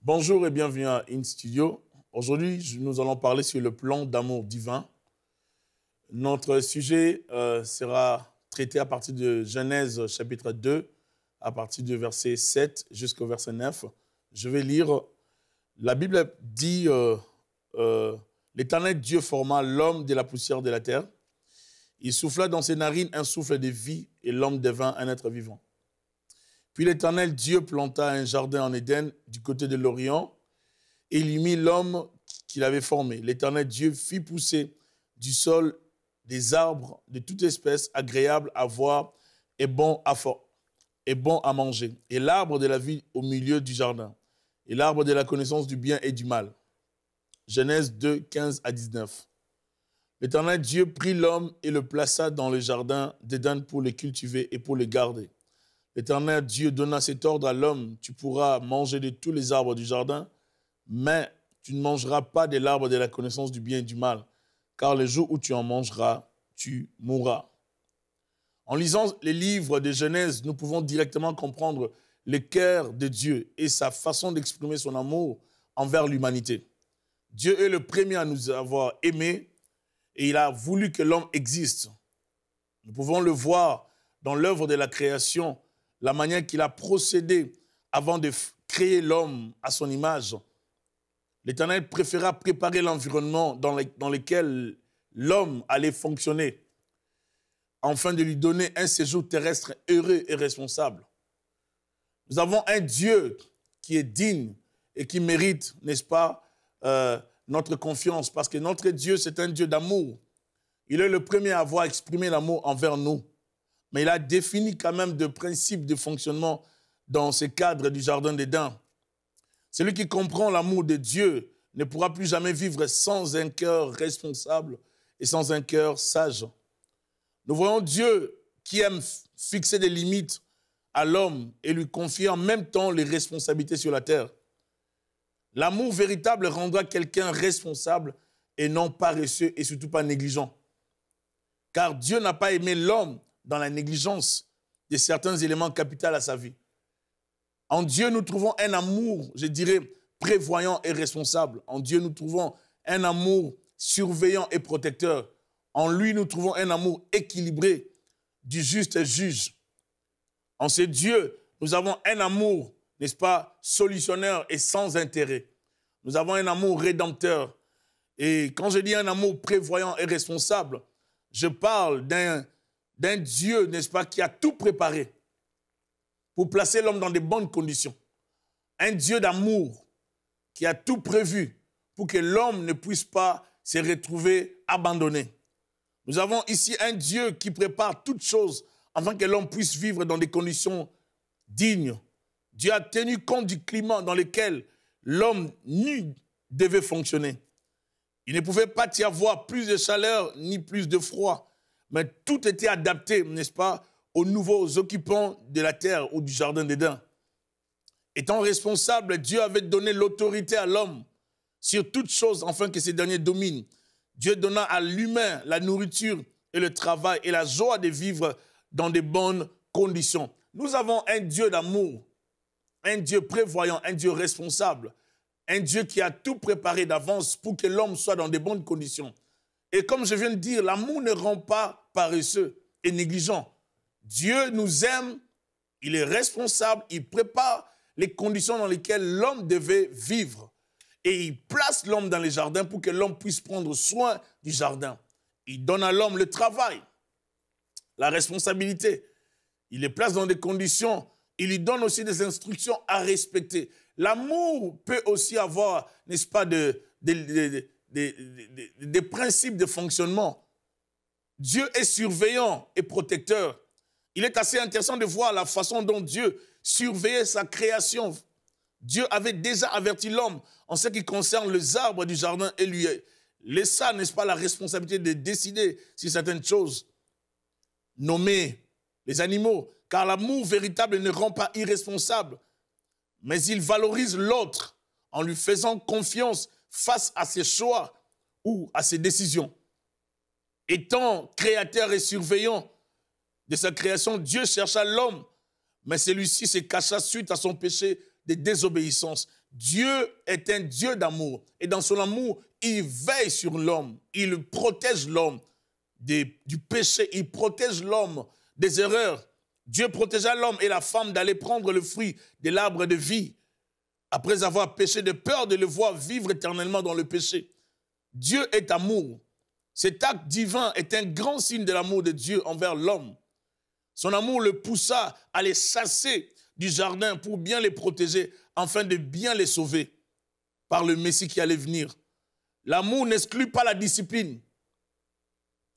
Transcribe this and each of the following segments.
Bonjour et bienvenue à InStudio. Aujourd'hui, nous allons parler sur le plan d'amour divin. Notre sujet sera traité à partir de Genèse chapitre 2, à partir du verset 7 jusqu'au verset 9. Je vais lire. La Bible dit l'Éternel Dieu forma l'homme de la poussière de la terre. Il souffla dans ses narines un souffle de vie et l'homme devint un être vivant. Puis l'Éternel Dieu planta un jardin en Éden du côté de l'Orient et il y mit l'homme qu'il avait formé. L'Éternel Dieu fit pousser du sol des arbres de toute espèce agréables à voir et bons à manger. Et l'arbre de la vie au milieu du jardin. Et l'arbre de la connaissance du bien et du mal. Genèse 2, 15 à 19. L'Éternel Dieu prit l'homme et le plaça dans le jardin d'Éden pour le cultiver et pour le garder. L'Éternel Dieu donna cet ordre à l'homme: tu pourras manger de tous les arbres du jardin, mais tu ne mangeras pas de l'arbre de la connaissance du bien et du mal, car le jour où tu en mangeras, tu mourras. En lisant les livres de Genèse, nous pouvons directement comprendre le cœur de Dieu et sa façon d'exprimer son amour envers l'humanité. Dieu est le premier à nous avoir aimés et il a voulu que l'homme existe. Nous pouvons le voir dans l'œuvre de la création, la manière qu'il a procédé avant de créer l'homme à son image. L'Éternel préféra préparer l'environnement dans lequel l'homme allait fonctionner, afin de lui donner un séjour terrestre heureux et responsable. Nous avons un Dieu qui est digne et qui mérite, n'est-ce pas, notre confiance, parce que notre Dieu, c'est un Dieu d'amour. Il est le premier à avoir exprimé l'amour envers nous. Mais il a défini quand même des principes de fonctionnement dans ce cadre du jardin d'Éden. Celui qui comprend l'amour de Dieu ne pourra plus jamais vivre sans un cœur responsable et sans un cœur sage. Nous voyons Dieu qui aime fixer des limites à l'homme et lui confier en même temps les responsabilités sur la terre. L'amour véritable rendra quelqu'un responsable et non paresseux et surtout pas négligent. Car Dieu n'a pas aimé l'homme dans la négligence de certains éléments capitaux à sa vie. En Dieu, nous trouvons un amour, je dirais, prévoyant et responsable. En Dieu, nous trouvons un amour surveillant et protecteur. En lui, nous trouvons un amour équilibré du juste juge. En ce Dieu, nous avons un amour, n'est-ce pas, solutionnaire et sans intérêt. Nous avons un amour rédempteur. Et quand je dis un amour prévoyant et responsable, je parle d'un Dieu, n'est-ce pas, qui a tout préparé pour placer l'homme dans de bonnes conditions. Un Dieu d'amour qui a tout prévu pour que l'homme ne puisse pas se retrouver abandonné. Nous avons ici un Dieu qui prépare toutes choses afin que l'homme puisse vivre dans des conditions dignes. Dieu a tenu compte du climat dans lequel l'homme nu devait fonctionner. Il ne pouvait pas y avoir plus de chaleur ni plus de froid, mais tout était adapté, n'est-ce pas, aux nouveaux occupants de la terre ou du jardin d'Éden. Étant responsable, Dieu avait donné l'autorité à l'homme sur toutes choses afin que ces derniers dominent. Dieu donna à l'humain la nourriture et le travail et la joie de vivre dans de bonnes conditions. Nous avons un Dieu d'amour, un Dieu prévoyant, un Dieu responsable, un Dieu qui a tout préparé d'avance pour que l'homme soit dans de bonnes conditions. Et comme je viens de dire, l'amour ne rend pas paresseux et négligent. Dieu nous aime, il est responsable, il prépare les conditions dans lesquelles l'homme devait vivre. Et il place l'homme dans les jardins pour que l'homme puisse prendre soin du jardin. Il donne à l'homme le travail, la responsabilité. Il les place dans des conditions, il lui donne aussi des instructions à respecter. L'amour peut aussi avoir, n'est-ce pas, des principes de fonctionnement. Dieu est surveillant et protecteur. Il est assez intéressant de voir la façon dont Dieu surveillait sa création. Dieu avait déjà averti l'homme en ce qui concerne les arbres du jardin et lui laissa, n'est-ce pas, la responsabilité de décider sur certaines choses. Nommer les animaux, car l'amour véritable ne rend pas irresponsable, mais il valorise l'autre en lui faisant confiance face à ses choix ou à ses décisions. Étant créateur et surveillant de sa création, Dieu chercha l'homme, mais celui-ci se cacha suite à son péché de désobéissance. Dieu est un Dieu d'amour. Et dans son amour, il veille sur l'homme. Il protège l'homme du péché. Il protège l'homme des erreurs. Dieu protégea l'homme et la femme d'aller prendre le fruit de l'arbre de vie après avoir péché, de peur de le voir vivre éternellement dans le péché. Dieu est amour. Cet acte divin est un grand signe de l'amour de Dieu envers l'homme. Son amour le poussa à les chasser du jardin pour bien les protéger, afin de bien les sauver par le Messie qui allait venir. L'amour n'exclut pas la discipline.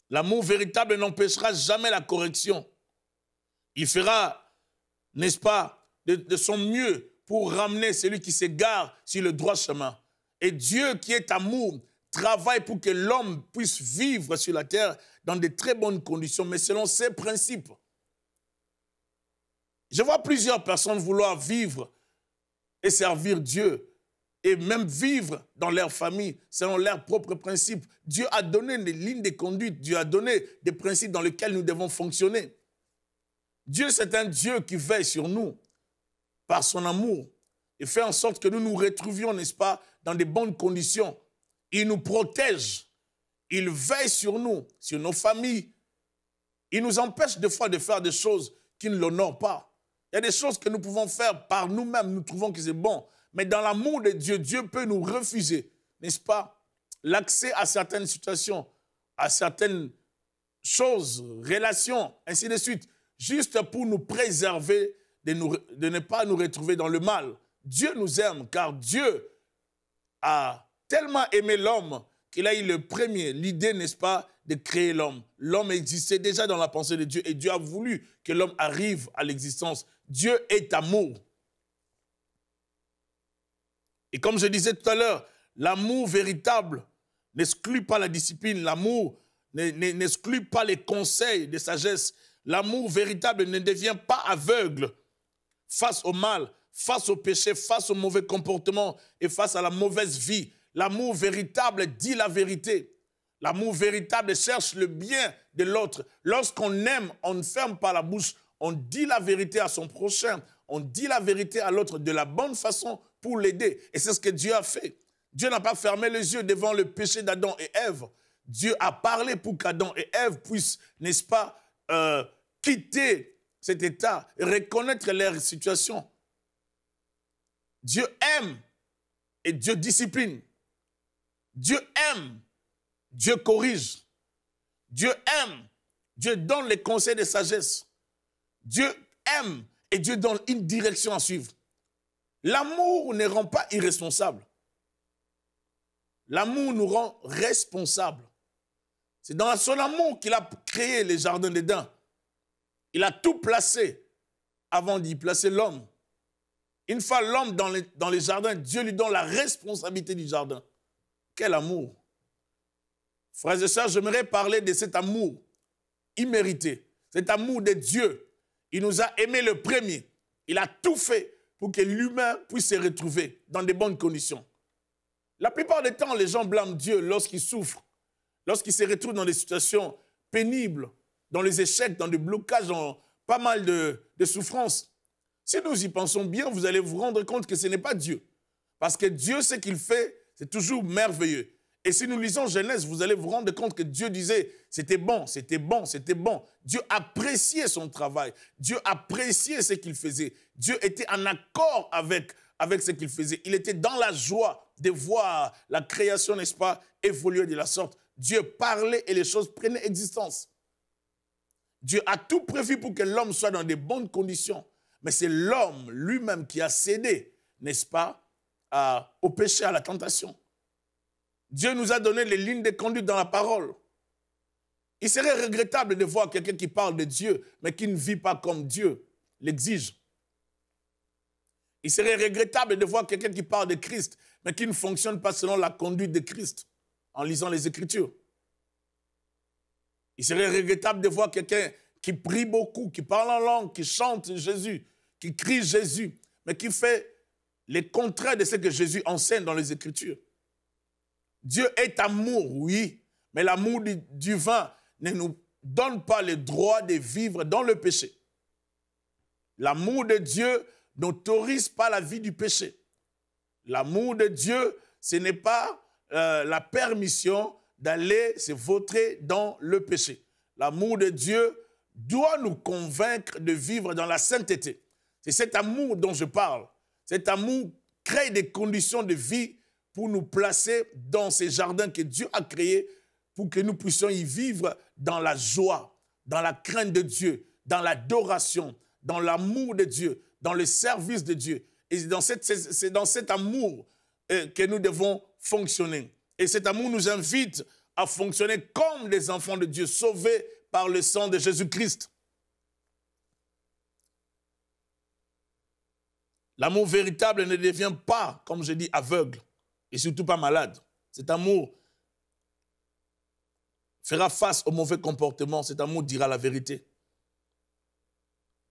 L'amour véritable n'empêchera jamais la correction. Il fera, n'est-ce pas, de son mieux pour ramener celui qui s'égare sur le droit chemin. Et Dieu qui est amour travaille pour que l'homme puisse vivre sur la terre dans de très bonnes conditions, mais selon ses principes. Je vois plusieurs personnes vouloir vivre et servir Dieu, et même vivre dans leur famille selon leurs propres principes. Dieu a donné des lignes de conduite, Dieu a donné des principes dans lesquels nous devons fonctionner. Dieu, c'est un Dieu qui veille sur nous par son amour et fait en sorte que nous nous retrouvions, n'est-ce pas, dans de bonnes conditions. Il nous protège, il veille sur nous, sur nos familles. Il nous empêche des fois de faire des choses qui ne l'honorent pas. Il y a des choses que nous pouvons faire par nous-mêmes, nous trouvons que c'est bon. Mais dans l'amour de Dieu, Dieu peut nous refuser, n'est-ce pas, l'accès à certaines situations, à certaines choses, relations, ainsi de suite, juste pour nous préserver de ne pas nous retrouver dans le mal. Dieu nous aime, car Dieu a tellement aimé l'homme qu'il a eu le premier, l'idée, n'est-ce pas, de créer l'homme. L'homme existait déjà dans la pensée de Dieu et Dieu a voulu que l'homme arrive à l'existence. Dieu est amour. Et comme je disais tout à l'heure, l'amour véritable n'exclut pas la discipline. L'amour n'exclut pas les conseils de sagesse. L'amour véritable ne devient pas aveugle face au mal, face au péché, face au mauvais comportement et face à la mauvaise vie. L'amour véritable dit la vérité. L'amour véritable cherche le bien de l'autre. Lorsqu'on aime, on ne ferme pas la bouche. On dit la vérité à son prochain. On dit la vérité à l'autre de la bonne façon pour l'aider. Et c'est ce que Dieu a fait. Dieu n'a pas fermé les yeux devant le péché d'Adam et Ève. Dieu a parlé pour qu'Adam et Ève puissent, n'est-ce pas, quitter cet état et reconnaître leur situation. Dieu aime et Dieu discipline. Dieu aime, Dieu corrige. Dieu aime, Dieu donne les conseils de sagesse. Dieu aime et Dieu donne une direction à suivre. L'amour ne rend pas irresponsable. L'amour nous rend responsables. C'est dans son amour qu'il a créé les jardins d'Éden. Il a tout placé avant d'y placer l'homme. Une fois l'homme dans les jardins, Dieu lui donne la responsabilité du jardin. Quel amour! Frères et sœurs, j'aimerais parler de cet amour immérité, cet amour de Dieu. Il nous a aimés le premier. Il a tout fait pour que l'humain puisse se retrouver dans de bonnes conditions. La plupart du temps, les gens blâment Dieu lorsqu'ils souffrent, lorsqu'ils se retrouvent dans des situations pénibles, dans les échecs, dans des blocages, dans pas mal de souffrances. Si nous y pensons bien, vous allez vous rendre compte que ce n'est pas Dieu. Parce que Dieu, ce qu'il fait, c'est toujours merveilleux. Et si nous lisons Genèse, vous allez vous rendre compte que Dieu disait, c'était bon, c'était bon, c'était bon. Dieu appréciait son travail. Dieu appréciait ce qu'il faisait. Dieu était en accord avec ce qu'il faisait. Il était dans la joie de voir la création, n'est-ce pas, évoluer de la sorte. Dieu parlait et les choses prenaient existence. Dieu a tout prévu pour que l'homme soit dans de bonnes conditions. Mais c'est l'homme lui-même qui a cédé, n'est-ce pas, au péché, à la tentation. Dieu nous a donné les lignes de conduite dans la parole. Il serait regrettable de voir quelqu'un qui parle de Dieu, mais qui ne vit pas comme Dieu l'exige. Il serait regrettable de voir quelqu'un qui parle de Christ, mais qui ne fonctionne pas selon la conduite de Christ, en lisant les Écritures. Il serait regrettable de voir quelqu'un qui prie beaucoup, qui parle en langue, qui chante Jésus, qui crie Jésus, mais qui fait les contraires de ce que Jésus enseigne dans les Écritures. Dieu est amour, oui, mais l'amour divin ne nous donne pas le droit de vivre dans le péché. L'amour de Dieu n'autorise pas la vie du péché. L'amour de Dieu, ce n'est pas la permission d'aller se vautrer dans le péché. L'amour de Dieu doit nous convaincre de vivre dans la sainteté. C'est cet amour dont je parle. Cet amour crée des conditions de vie pour nous placer dans ces jardins que Dieu a créés pour que nous puissions y vivre dans la joie, dans la crainte de Dieu, dans l'adoration, dans l'amour de Dieu, dans le service de Dieu. Et c'est dans cet amour que nous devons fonctionner. Et cet amour nous invite à fonctionner comme des enfants de Dieu, sauvés par le sang de Jésus-Christ. L'amour véritable ne devient pas, comme je dis, aveugle et surtout pas malade. Cet amour fera face au mauvais comportement. Cet amour dira la vérité.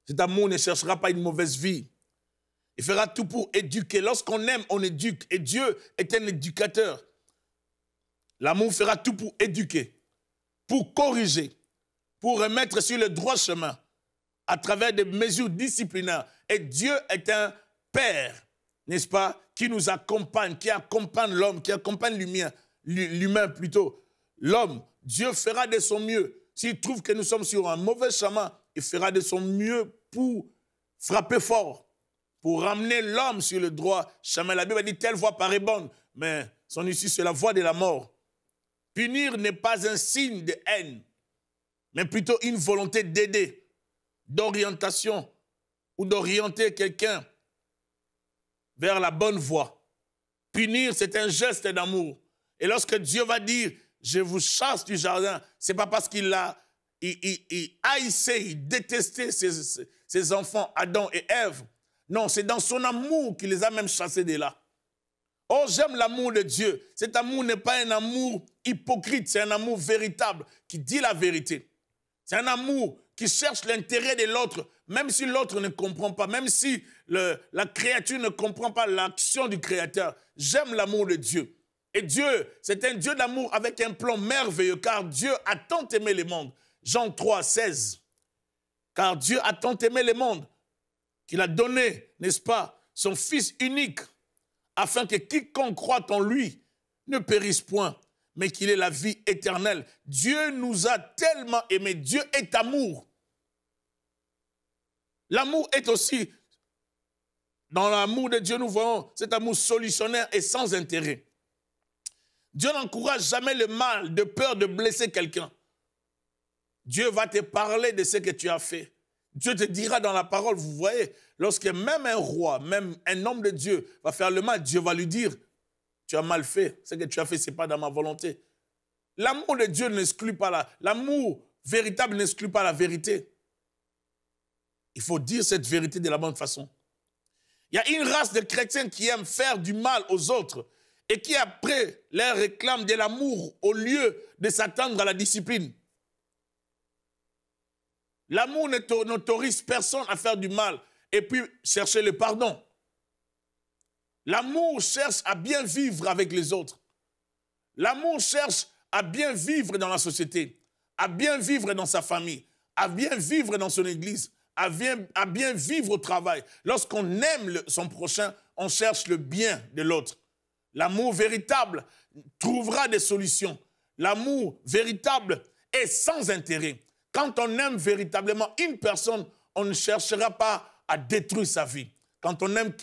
Cet amour ne cherchera pas une mauvaise vie. Il fera tout pour éduquer. Lorsqu'on aime, on éduque. Et Dieu est un éducateur. L'amour fera tout pour éduquer, pour corriger, pour remettre sur le droit chemin à travers des mesures disciplinaires. Et Dieu est un Père, n'est-ce pas, qui nous accompagne, qui accompagne l'homme, qui accompagne l'humain plutôt. L'homme, Dieu fera de son mieux. S'il trouve que nous sommes sur un mauvais chemin, il fera de son mieux pour frapper fort, pour ramener l'homme sur le droit chemin. La Bible dit, telle voie paraît bonne, mais son issue, c'est la voie de la mort. Punir n'est pas un signe de haine, mais plutôt une volonté d'aider, d'orientation ou d'orienter quelqu'un vers la bonne voie. Punir, c'est un geste d'amour. Et lorsque Dieu va dire, je vous chasse du jardin, ce n'est pas parce qu'il haïssait, il détestait ses enfants, Adam et Ève. Non, c'est dans son amour qu'il les a même chassés de là. Oh, j'aime l'amour de Dieu. Cet amour n'est pas un amour hypocrite, c'est un amour véritable qui dit la vérité. C'est un amour qui cherche l'intérêt de l'autre, même si l'autre ne comprend pas, même si la créature ne comprend pas l'action du Créateur. J'aime l'amour de Dieu. Et Dieu, c'est un Dieu d'amour avec un plan merveilleux, car Dieu a tant aimé le monde. Jean 3, 16. Car Dieu a tant aimé le monde qu'il a donné, n'est-ce pas, son Fils unique, afin que quiconque croit en lui ne périsse point, mais qu'il ait la vie éternelle. Dieu nous a tellement aimés. Dieu est amour. L'amour est aussi, dans l'amour de Dieu, nous voyons cet amour solutionnaire et sans intérêt. Dieu n'encourage jamais le mal de peur de blesser quelqu'un. Dieu va te parler de ce que tu as fait. Dieu te dira dans la parole, vous voyez, lorsque même un roi, même un homme de Dieu va faire le mal, Dieu va lui dire, tu as mal fait, ce que tu as fait, ce n'est pas dans ma volonté. L'amour de Dieu n'exclut pas l'amour véritable n'exclut pas la vérité. Il faut dire cette vérité de la bonne façon. Il y a une race de chrétiens qui aiment faire du mal aux autres et qui après leur réclament de l'amour au lieu de s'attendre à la discipline. L'amour n'autorise personne à faire du mal et puis chercher le pardon. L'amour cherche à bien vivre avec les autres. L'amour cherche à bien vivre dans la société, à bien vivre dans sa famille, à bien vivre dans son église, à bien vivre au travail. Lorsqu'on aime son prochain, on cherche le bien de l'autre. L'amour véritable trouvera des solutions. L'amour véritable est sans intérêt. Quand on aime véritablement une personne, on ne cherchera pas à détruire sa vie. Quand on aime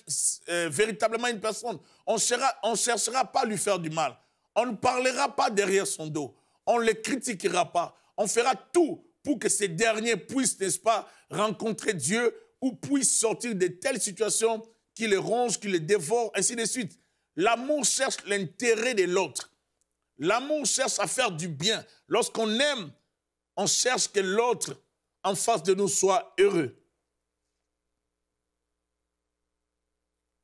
véritablement une personne, on ne cherchera pas à lui faire du mal. On ne parlera pas derrière son dos. On ne le critiquera pas. On fera tout pour que ces derniers puissent, n'est-ce pas, rencontrer Dieu ou puissent sortir de telles situations qui les rongent, qui les dévorent, ainsi de suite. L'amour cherche l'intérêt de l'autre. L'amour cherche à faire du bien. Lorsqu'on aime, on cherche que l'autre en face de nous soit heureux.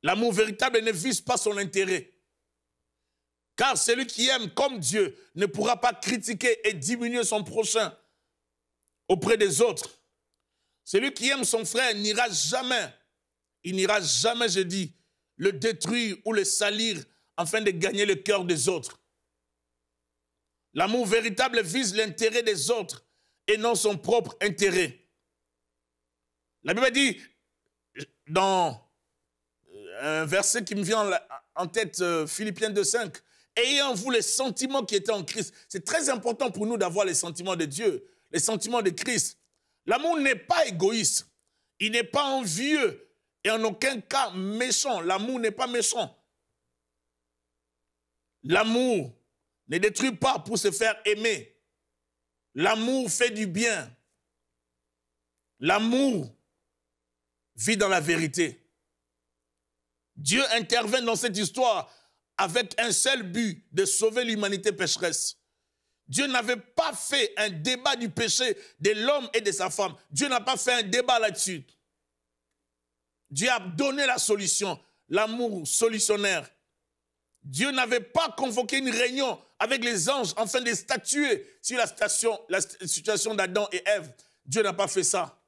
L'amour véritable ne vise pas son intérêt. Car celui qui aime comme Dieu ne pourra pas critiquer et diminuer son prochain auprès des autres. Celui qui aime son frère n'ira jamais, je dis, le détruire ou le salir afin de gagner le cœur des autres. L'amour véritable vise l'intérêt des autres et non son propre intérêt. La Bible dit, dans un verset qui me vient en tête Philippiens 2,5. Ayez en vous les sentiments qui étaient en Christ. C'est très important pour nous d'avoir les sentiments de Dieu, les sentiments de Christ. L'amour n'est pas égoïste. Il n'est pas envieux et en aucun cas méchant. L'amour n'est pas méchant. L'amour ne détruit pas pour se faire aimer. L'amour fait du bien. L'amour vit dans la vérité. Dieu intervient dans cette histoire avec un seul but, de sauver l'humanité pécheresse. Dieu n'avait pas fait un débat du péché de l'homme et de sa femme. Dieu n'a pas fait un débat là-dessus. Dieu a donné la solution, l'amour solutionnaire. Dieu n'avait pas convoqué une réunion avec les anges afin de statuer sur la situation d'Adam et Ève. Dieu n'a pas fait ça.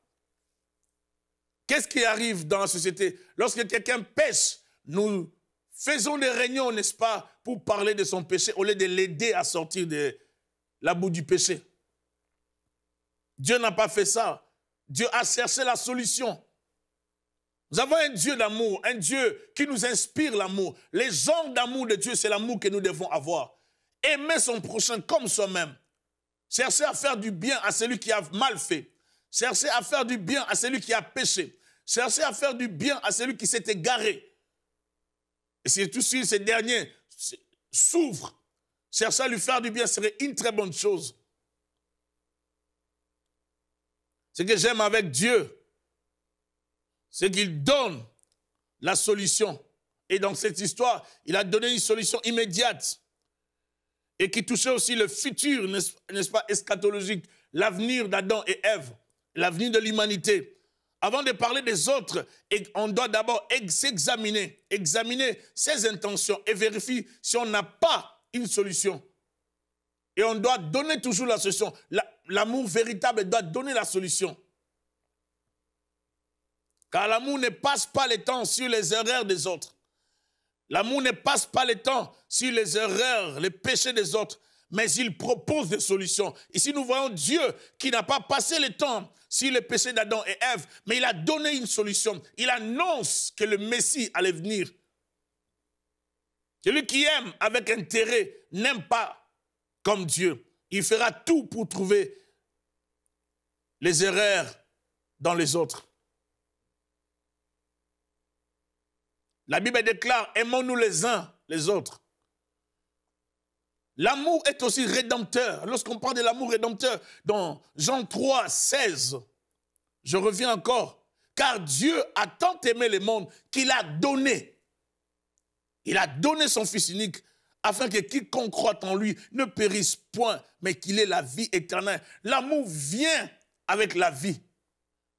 Qu'est-ce qui arrive dans la société? Lorsque quelqu'un pêche, nous faisons des réunions, n'est-ce pas, pour parler de son péché, au lieu de l'aider à sortir de la boue du péché. Dieu n'a pas fait ça. Dieu a cherché la solution. Nous avons un Dieu d'amour, un Dieu qui nous inspire l'amour. Les genres d'amour de Dieu, c'est l'amour que nous devons avoir. Aimer son prochain comme soi-même. Chercher à faire du bien à celui qui a mal fait. Chercher à faire du bien à celui qui a péché. Chercher à faire du bien à celui qui s'est égaré. Et si tout si ces derniers souffrent, chercher à lui faire du bien serait une très bonne chose. Ce que j'aime avec Dieu, c'est qu'il donne la solution. Et dans cette histoire, il a donné une solution immédiate. Et qui touchait aussi le futur, n'est-ce pas, eschatologique, l'avenir d'Adam et Ève, l'avenir de l'humanité. Avant de parler des autres, on doit d'abord s'examiner, examiner ses intentions et vérifier si on n'a pas une solution. Et on doit donner toujours la solution. L'amour véritable doit donner la solution. Car l'amour ne passe pas le temps sur les erreurs des autres. L'amour ne passe pas le temps sur les erreurs, les péchés des autres, mais il propose des solutions. Ici, nous voyons Dieu qui n'a pas passé le temps sur les péchés d'Adam et Ève, mais il a donné une solution. Il annonce que le Messie allait venir. Celui qui aime avec intérêt n'aime pas comme Dieu. Il fera tout pour trouver les erreurs dans les autres. La Bible déclare, aimons-nous les uns les autres. L'amour est aussi rédempteur. Lorsqu'on parle de l'amour rédempteur, dans Jean 3, 16, je reviens encore, car Dieu a tant aimé le monde qu'il a donné. Il a donné son Fils unique afin que quiconque croit en lui ne périsse point, mais qu'il ait la vie éternelle. L'amour vient avec la vie.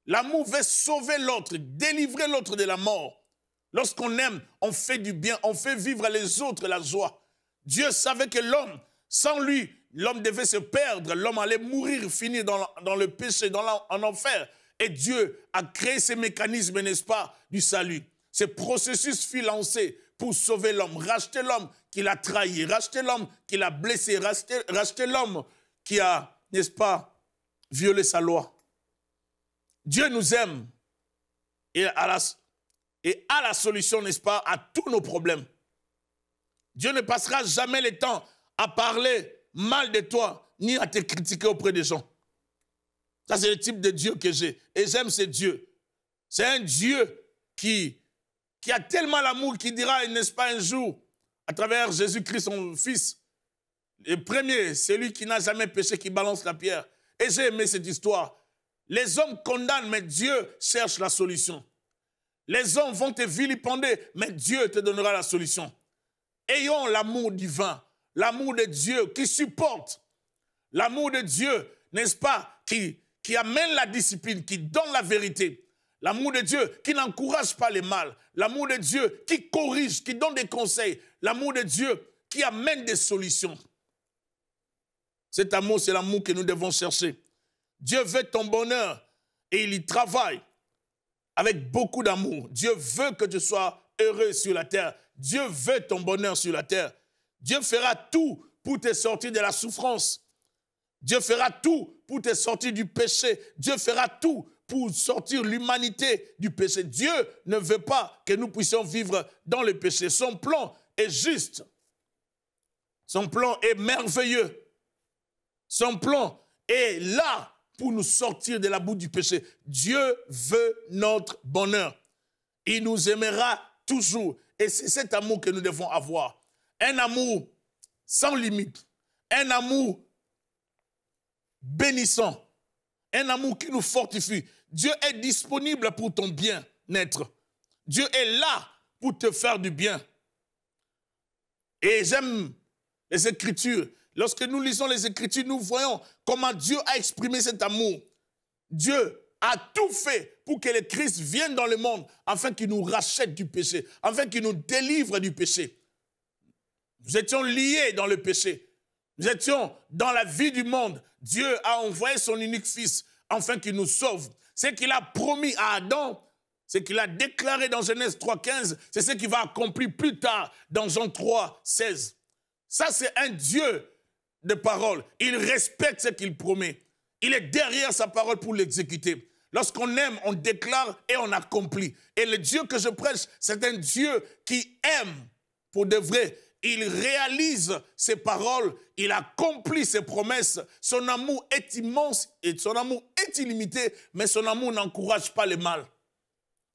L'amour veut sauver l'autre, délivrer l'autre de la mort. Lorsqu'on aime, on fait du bien, on fait vivre les autres la joie. Dieu savait que l'homme, sans lui, l'homme devait se perdre, l'homme allait mourir, finir dans le péché, en enfer. Et Dieu a créé ces mécanismes, n'est-ce pas, du salut. Ce processus fut lancé pour sauver l'homme, racheter l'homme qui l'a trahi, racheter l'homme qui l'a blessé, racheter l'homme qui a, n'est-ce pas, violé sa loi. Dieu nous aime et a la solution, n'est-ce pas, à tous nos problèmes. Dieu ne passera jamais le temps à parler mal de toi, ni à te critiquer auprès des gens. Ça, c'est le type de Dieu que j'ai. Et j'aime ce Dieu. C'est un Dieu qui a tellement l'amour qu'il dira, n'est-ce pas, un jour, à travers Jésus-Christ, son Fils, le premier, celui qui n'a jamais péché, qui balance la pierre. Et j'ai aimé cette histoire. Les hommes condamnent, mais Dieu cherche la solution. Les hommes vont te vilipender, mais Dieu te donnera la solution. Ayons l'amour divin, l'amour de Dieu qui supporte, l'amour de Dieu, n'est-ce pas, qui amène la discipline, qui donne la vérité, l'amour de Dieu qui n'encourage pas le mal, l'amour de Dieu qui corrige, qui donne des conseils, l'amour de Dieu qui amène des solutions. Cet amour, c'est l'amour que nous devons chercher. Dieu veut ton bonheur et il y travaille avec beaucoup d'amour. Dieu veut que tu sois heureux sur la terre. Dieu veut ton bonheur sur la terre. Dieu fera tout pour te sortir de la souffrance. Dieu fera tout pour te sortir du péché. Dieu fera tout pour sortir l'humanité du péché. Dieu ne veut pas que nous puissions vivre dans le péché. Son plan est juste. Son plan est merveilleux. Son plan est là pour nous sortir de la boue du péché. Dieu veut notre bonheur. Il nous aimera toujours. Et c'est cet amour que nous devons avoir. Un amour sans limite. Un amour bénissant. Un amour qui nous fortifie. Dieu est disponible pour ton bien-être. Dieu est là pour te faire du bien. Et j'aime les Écritures. Lorsque nous lisons les Écritures, nous voyons comment Dieu a exprimé cet amour. Dieu a tout fait pour que le Christ vienne dans le monde afin qu'il nous rachète du péché, afin qu'il nous délivre du péché. Nous étions liés dans le péché. Nous étions dans la vie du monde. Dieu a envoyé son unique fils afin qu'il nous sauve. Ce qu'il a promis à Adam, ce qu'il a déclaré dans Genèse 3,15, c'est ce qu'il va accomplir plus tard dans Jean 3,16. Ça, c'est un Dieu de parole. Il respecte ce qu'il promet. Il est derrière sa parole pour l'exécuter. Lorsqu'on aime, on déclare et on accomplit. Et le Dieu que je prêche, c'est un Dieu qui aime pour de vrai. Il réalise ses paroles, il accomplit ses promesses. Son amour est immense et son amour est illimité, mais son amour n'encourage pas le mal.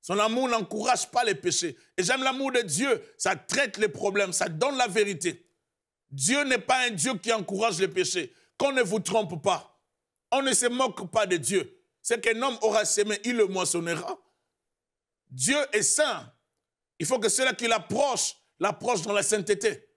Son amour n'encourage pas les péchés. Et j'aime l'amour de Dieu, ça traite les problèmes, ça donne la vérité. Dieu n'est pas un Dieu qui encourage les péchés. Qu'on ne vous trompe pas. On ne se moque pas de Dieu. Ce qu'un homme aura semé, il le moissonnera. Dieu est saint. Il faut que ceux-là qui l'approchent dans la sainteté.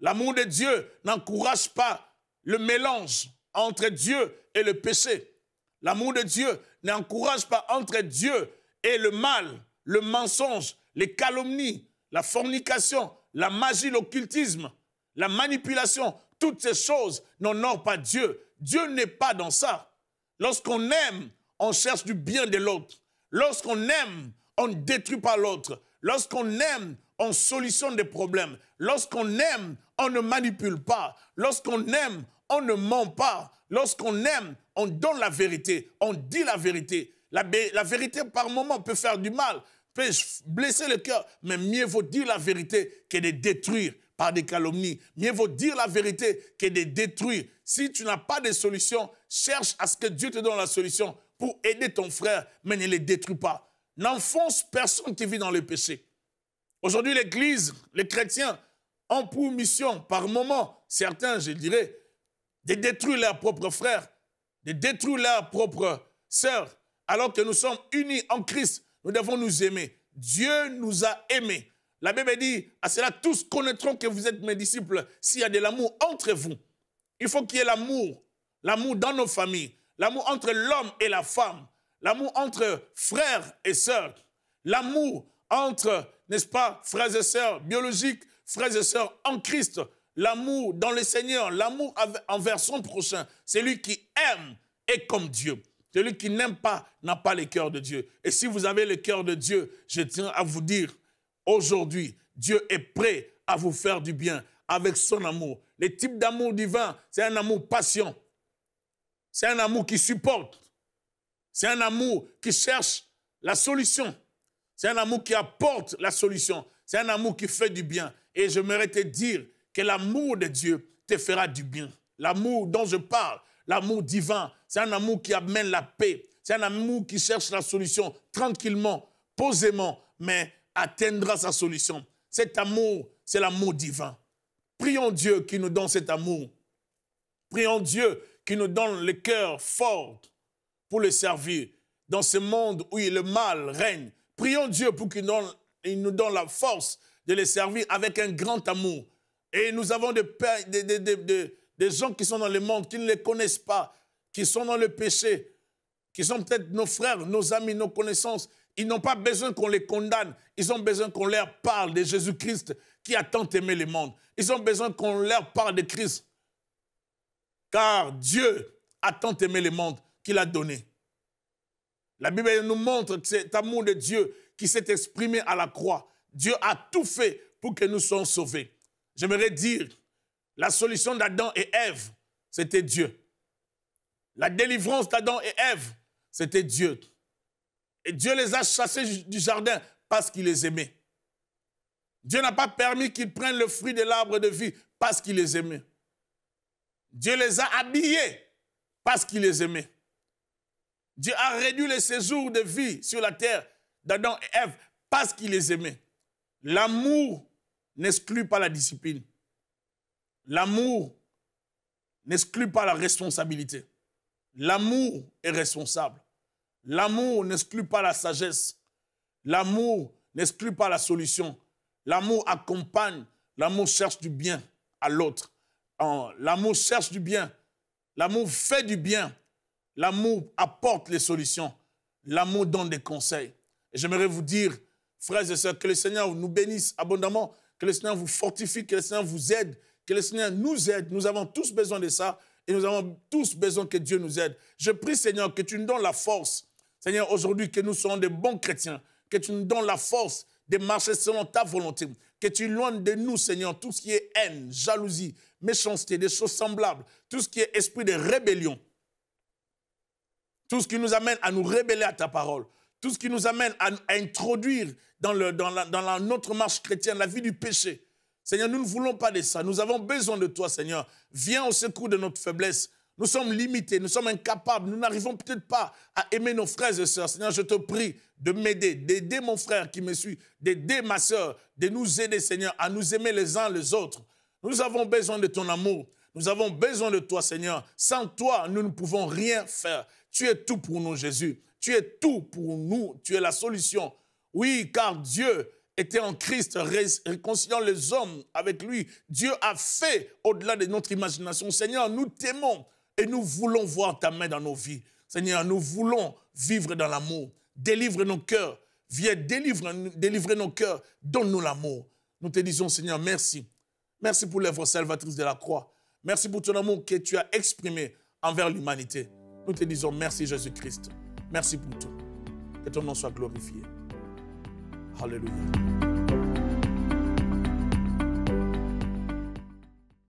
L'amour de Dieu n'encourage pas le mélange entre Dieu et le péché. L'amour de Dieu n'encourage pas entre Dieu et le mal, le mensonge, les calomnies, la fornication, la magie, l'occultisme, la manipulation. Toutes ces choses n'honorent pas Dieu. Dieu n'est pas dans ça. Lorsqu'on aime, on cherche du bien de l'autre. Lorsqu'on aime, on ne détruit pas l'autre. Lorsqu'on aime, on solutionne des problèmes. Lorsqu'on aime, on ne manipule pas. Lorsqu'on aime, on ne ment pas. Lorsqu'on aime, on donne la vérité. On dit la vérité. La vérité, par moment, peut faire du mal, peut blesser le cœur. Mais mieux vaut dire la vérité que de détruire par des calomnies. Mieux vaut dire la vérité que de détruire. Si tu n'as pas de solution, cherche à ce que Dieu te donne la solution pour aider ton frère, mais ne le détruis pas. N'enfonce personne qui vit dans le péché. Aujourd'hui, l'Église, les chrétiens ont pour mission, par moment, certains, je dirais, de détruire leurs propres frères, de détruire leurs propres sœurs, alors que nous sommes unis en Christ. Nous devons nous aimer. Dieu nous a aimés. La Bible dit, à cela tous connaîtront que vous êtes mes disciples s'il y a de l'amour entre vous. Il faut qu'il y ait l'amour dans nos familles, l'amour entre l'homme et la femme, l'amour entre frères et sœurs, l'amour entre, n'est-ce pas, frères et sœurs biologiques, frères et sœurs en Christ, l'amour dans le Seigneur, l'amour envers son prochain. Celui qui aime est comme Dieu. Celui qui n'aime pas n'a pas le cœur de Dieu. Et si vous avez le cœur de Dieu, je tiens à vous dire, aujourd'hui, Dieu est prêt à vous faire du bien avec son amour. Le type d'amour divin, c'est un amour patient. C'est un amour qui supporte. C'est un amour qui cherche la solution. C'est un amour qui apporte la solution. C'est un amour qui fait du bien. Et j'aimerais te dire que l'amour de Dieu te fera du bien. L'amour dont je parle, l'amour divin, c'est un amour qui amène la paix. C'est un amour qui cherche la solution tranquillement, posément, mais atteindra sa solution. Cet amour, c'est l'amour divin. Prions Dieu qui nous donne cet amour. Prions Dieu qui nous donne le cœur fort pour le servir. Dans ce monde où le mal règne, prions Dieu pour qu'il nous donne la force de le servir avec un grand amour. Et nous avons des gens qui sont dans le monde, qui ne les connaissent pas, qui sont dans le péché, qui sont peut-être nos frères, nos amis, nos connaissances. Ils n'ont pas besoin qu'on les condamne. Ils ont besoin qu'on leur parle de Jésus-Christ qui a tant aimé le monde. Ils ont besoin qu'on leur parle de Christ. Car Dieu a tant aimé le monde qu'il a donné. La Bible nous montre cet amour de Dieu qui s'est exprimé à la croix. Dieu a tout fait pour que nous soyons sauvés. J'aimerais dire, la solution d'Adam et Ève, c'était Dieu. La délivrance d'Adam et Ève, c'était Dieu. Et Dieu les a chassés du jardin parce qu'il les aimait. Dieu n'a pas permis qu'ils prennent le fruit de l'arbre de vie parce qu'il les aimait. Dieu les a habillés parce qu'il les aimait. Dieu a réduit les séjours de vie sur la terre d'Adam et Ève parce qu'il les aimait. L'amour n'exclut pas la discipline. L'amour n'exclut pas la responsabilité. L'amour est responsable. L'amour n'exclut pas la sagesse. L'amour n'exclut pas la solution. L'amour accompagne. L'amour cherche du bien à l'autre. L'amour cherche du bien. L'amour fait du bien. L'amour apporte les solutions. L'amour donne des conseils. Et j'aimerais vous dire, frères et sœurs, que le Seigneur nous bénisse abondamment, que le Seigneur vous fortifie, que le Seigneur vous aide, que le Seigneur nous aide. Nous avons tous besoin de ça et nous avons tous besoin que Dieu nous aide. Je prie, Seigneur, que tu nous donnes la force, Seigneur, aujourd'hui, que nous soyons des bons chrétiens, que tu nous donnes la force de marcher selon ta volonté, que tu éloignes de nous, Seigneur, tout ce qui est haine, jalousie, méchanceté, des choses semblables, tout ce qui est esprit de rébellion, tout ce qui nous amène à nous rébeller à ta parole, tout ce qui nous amène à introduire dans notre marche chrétienne la vie du péché. Seigneur, nous ne voulons pas de ça. Nous avons besoin de toi, Seigneur. Viens au secours de notre faiblesse. Nous sommes limités, nous sommes incapables. Nous n'arrivons peut-être pas à aimer nos frères et sœurs. Seigneur, je te prie de m'aider, d'aider mon frère qui me suit, d'aider ma sœur, de nous aider, Seigneur, à nous aimer les uns les autres. Nous avons besoin de ton amour. Nous avons besoin de toi, Seigneur. Sans toi, nous ne pouvons rien faire. Tu es tout pour nous, Jésus. Tu es tout pour nous. Tu es la solution. Oui, car Dieu était en Christ, réconciliant les hommes avec lui. Dieu a fait au-delà de notre imagination. Seigneur, nous t'aimons et nous voulons voir ta main dans nos vies. Seigneur, nous voulons vivre dans l'amour. Délivre nos cœurs. Viens délivrer nos cœurs. Donne-nous l'amour. Nous te disons, Seigneur, merci. Merci pour l'œuvre salvatrice de la croix. Merci pour ton amour que tu as exprimé envers l'humanité. Nous te disons merci, Jésus-Christ. Merci pour tout. Que ton nom soit glorifié. Alléluia.